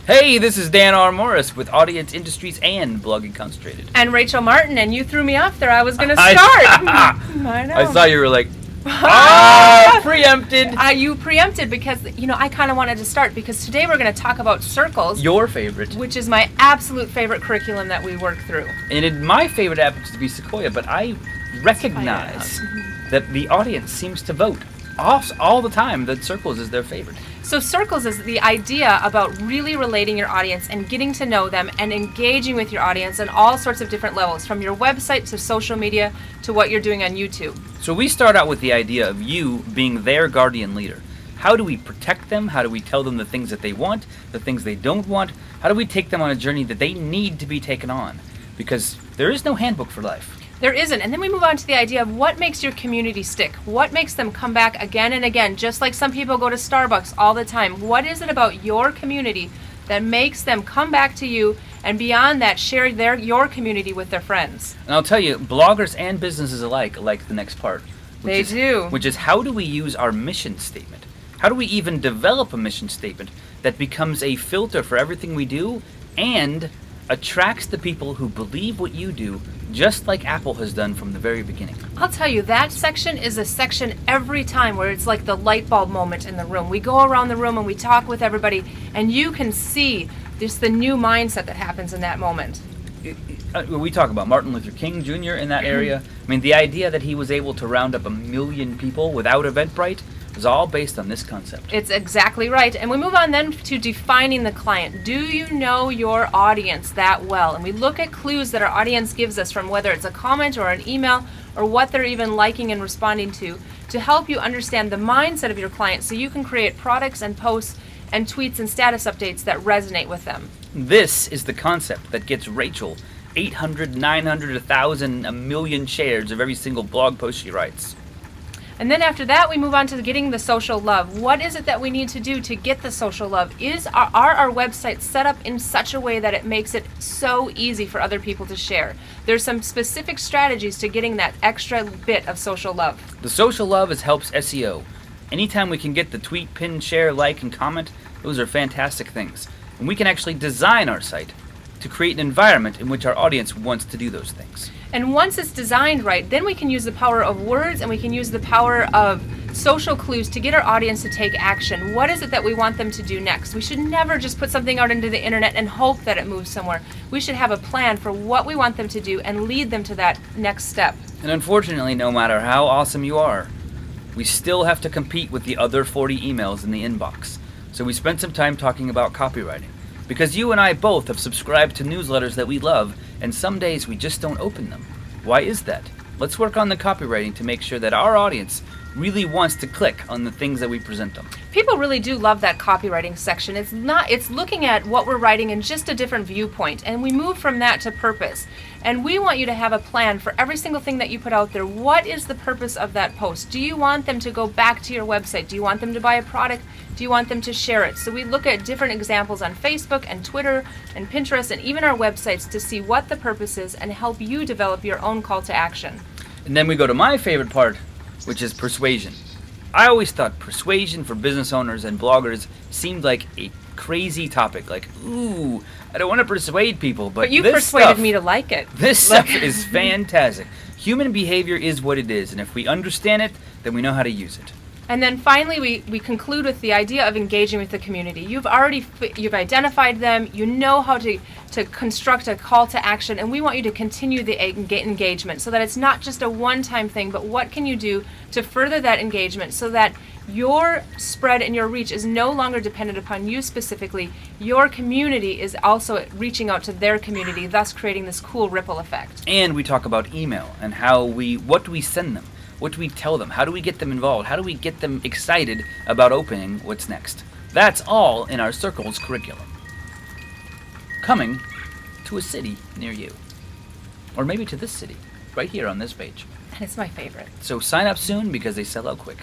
Hey, this is Dan R. Morris with Audience Industries and Blogging Concentrated. And Rachel Martin, and you threw me off there. I was going to start. I know. I saw you were like, preempted. You preempted because, I kind of wanted to start because today we're going to talk about circles. Your favorite. Which is my absolute favorite curriculum that we work through. And my favorite happens to be Sequoia, but I recognize that the audience seems to vote all the time that circles is their favorite. So circles is the idea about really relating your audience and getting to know them and engaging with your audience on all sorts of different levels, from your website to social media to what you're doing on YouTube. So we start out with the idea of you being their guardian leader. How do we protect them? How do we tell them the things that they want, the things they don't want? How do we take them on a journey that they need to be taken on? Because there is no handbook for life. There isn't. And then we move on to the idea of what makes your community stick. What makes them come back again and again, just like some people go to Starbucks all the time. What is it about your community that makes them come back to you and beyond that share your community with their friends? And I'll tell you, bloggers and businesses alike like the next part. They do. Which is, how do we use our mission statement? How do we even develop a mission statement that becomes a filter for everything we do and attracts the people who believe what you do, just like Apple has done from the very beginning? I'll tell you, that section is a section every time where it's like the light bulb moment in the room. We go around the room and we talk with everybody, and you can see just the new mindset that happens in that moment. We talk about Martin Luther King Jr. in that area. I mean, the idea that he was able to round up 1 million people without Eventbrite was all based on this concept. It's exactly right. And we move on then to defining the client. Do you know your audience that well? And we look at clues that our audience gives us, from whether it's a comment or an email or what they're even liking and responding to help you understand the mindset of your client so you can create products and posts and tweets and status updates that resonate with them. This is the concept that gets Rachel 800, 900, 1,000, 1 million shares of every single blog post she writes. And then after that, we move on to getting the social love. What is it that we need to do to get the social love? Are our websites set up in such a way that it makes it so easy for other people to share? There's some specific strategies to getting that extra bit of social love. The social love helps SEO. Anytime we can get the tweet, pin, share, like, and comment, those are fantastic things. And we can actually design our site to create an environment in which our audience wants to do those things. And once it's designed right, then we can use the power of words and we can use the power of social clues to get our audience to take action. What is it that we want them to do next? We should never just put something out into the internet and hope that it moves somewhere. We should have a plan for what we want them to do and lead them to that next step. And unfortunately, no matter how awesome you are, we still have to compete with the other 40 emails in the inbox. So we spent some time talking about copywriting. Because you and I both have subscribed to newsletters that we love, and some days we just don't open them. Why is that? Let's work on the copywriting to make sure that our audience really wants to click on the things that we present them. People really do love that copywriting section. It's looking at what we're writing in just a different viewpoint, and we move from that to purpose. And we want you to have a plan for every single thing that you put out there. What is the purpose of that post? Do you want them to go back to your website? Do you want them to buy a product? Do you want them to share it? So we look at different examples on Facebook and Twitter and Pinterest and even our websites to see what the purpose is and help you develop your own call to action. And then we go to my favorite part, which is persuasion. I always thought persuasion for business owners and bloggers seemed like a crazy topic. Like, ooh, I don't want to persuade people, but you this persuaded stuff, me to like it. This stuff is fantastic. Human behavior is what it is, and if we understand it, then we know how to use it. And then finally, we conclude with the idea of engaging with the community. You've identified them. You know how to construct a call to action, and we want you to continue the engagement so that it's not just a one-time thing, but what can you do to further that engagement so that your spread and your reach is no longer dependent upon you specifically. Your community is also reaching out to their community, thus creating this cool ripple effect. And we talk about email and what do we send them? What do we tell them? How do we get them involved? How do we get them excited about opening what's next? That's all in our Circles curriculum. Coming to a city near you. Or maybe to this city, right here on this page. And it's my favorite. So sign up soon because they sell out quick.